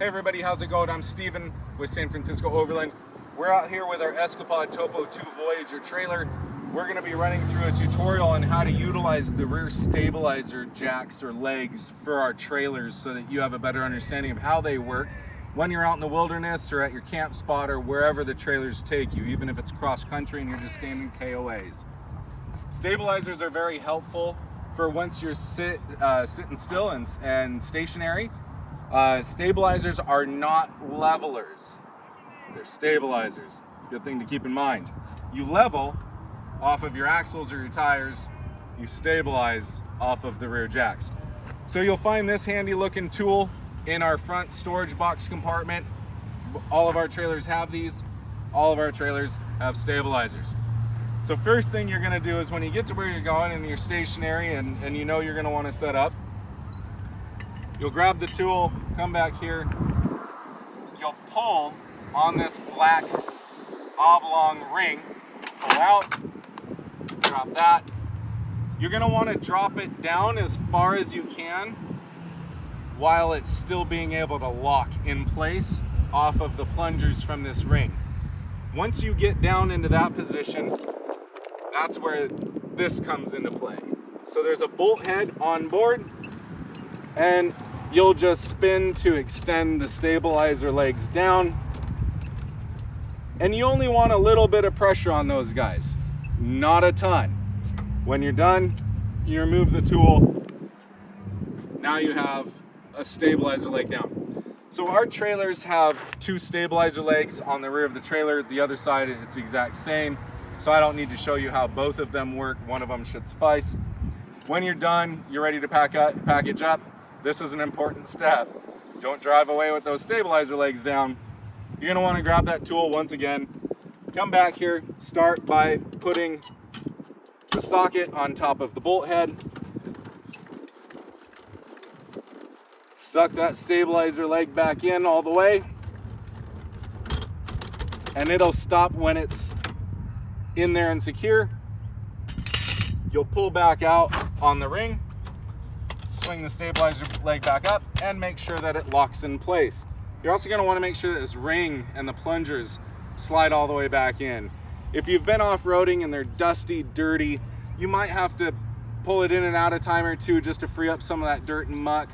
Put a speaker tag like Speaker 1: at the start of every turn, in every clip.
Speaker 1: Hey everybody, how's it going? I'm Steven with San Francisco Overland. We're out here with our Escapade Topo 2 Voyager trailer. We're going to be running through a tutorial on how to utilize the rear stabilizer jacks or legs for our trailers so that you have a better understanding of how they work when you're out in the wilderness or at your camp spot or wherever the trailers take you, even if it's cross country and you're just standing KOAs. Stabilizers are very helpful for once you're sitting still and stationary. Stabilizers are not levelers. They're stabilizers. Good thing to keep in mind. You level off of your axles or your tires. You stabilize off of the rear jacks. So you'll find this handy looking tool in our front storage box compartment. All of our trailers have these. All of our trailers have stabilizers. So first thing you're gonna do is when you get to where you're going and you're stationary and you know you're gonna wanna set up, you'll grab the tool, come back here, you'll pull on this black oblong ring, pull out, drop that. You're gonna wanna drop it down as far as you can while it's still being able to lock in place off of the plungers from this ring. Once you get down into that position, that's where this comes into play. So there's a bolt head on board, and you'll just spin to extend the stabilizer legs down. And you only want a little bit of pressure on those guys, not a ton. When you're done, you remove the tool. Now you have a stabilizer leg down. So our trailers have two stabilizer legs on the rear of the trailer. The other side, it's the exact same. So I don't need to show you how both of them work. One of them should suffice. When you're done, you're ready to package up. This is an important step. Don't drive away with those stabilizer legs down. You're gonna wanna grab that tool once again, come back here, start by putting the socket on top of the bolt head. Suck that stabilizer leg back in all the way, and it'll stop when it's in there and secure. You'll pull back out on the ring, swing the stabilizer leg back up, and make sure that it locks in place. You're also going to want to make sure that this ring and the plungers slide all the way back in. If you've been off-roading and they're dusty, dirty, you might have to pull it in and out a time or two just to free up some of that dirt and muck.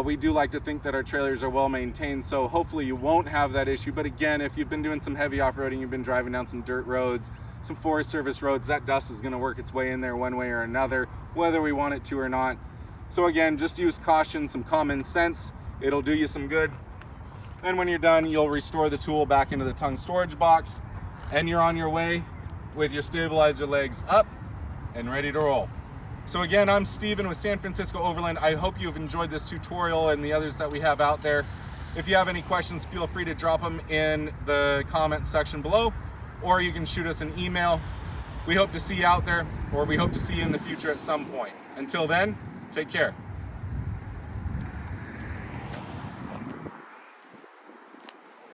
Speaker 1: We do like to think that our trailers are well maintained, so hopefully you won't have that issue. But again, if you've been doing some heavy off-roading, you've been driving down some dirt roads, some Forest Service roads, that dust is going to work its way in there one way or another, whether we want it to or not. So again, just use caution, some common sense. It'll do you some good. And when you're done, you'll restore the tool back into the tongue storage box, and you're on your way with your stabilizer legs up and ready to roll. So again, I'm Steven with San Francisco Overland. I hope you've enjoyed this tutorial and the others that we have out there. If you have any questions, feel free to drop them in the comments section below, or you can shoot us an email. We hope to see you out there, or we hope to see you in the future at some point. Until then, take care.